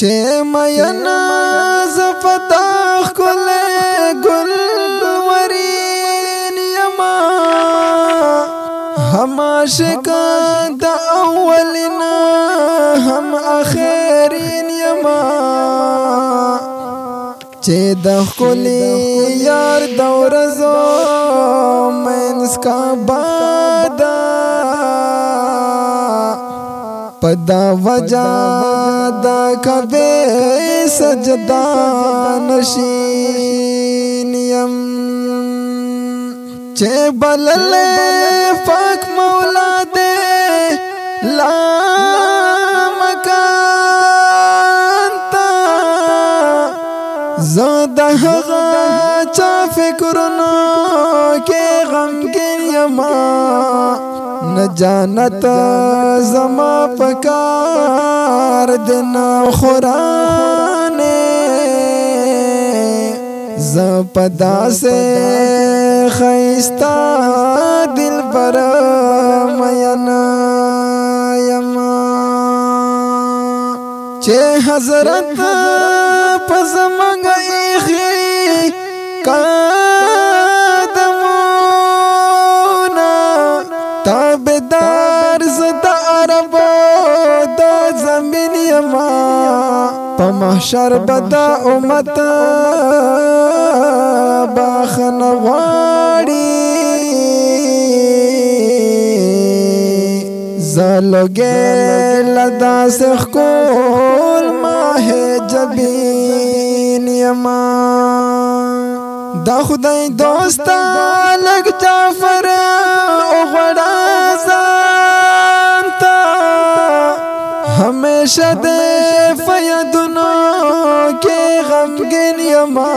چې مینا زفتا خل گل ورین یما هم عاشقان د اولنا هم اخرین یما چې د خل یار دورزو منس کا بادا پدا وجا دا کبه سجدا نشین یم چه بلل پاک مولا دے لا مکان تا زاده هغه چا فکرونو کې غمګین یما न जानत زما پکار دنا خورانه زپدا سے خیستا دل پر مینا یما چه حضرت پزمنګ ایخی تابدار زدا عرب دا زمین یما پا محشر بدا امت باخن غاڑی زلوگے لدا سخکول ماہ جبین یما دا خدای دوستا لگ جعفر اغوڑا زانتا ہمیشہ دے فیدنو کے غمگن یما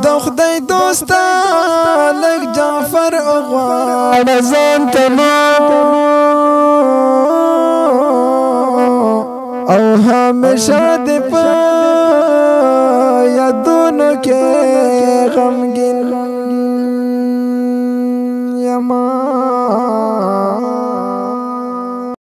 دا خدای دوستا لگ جعفر اغوڑا زانتا او ہمیشہ دے یا دونوں کے غمگن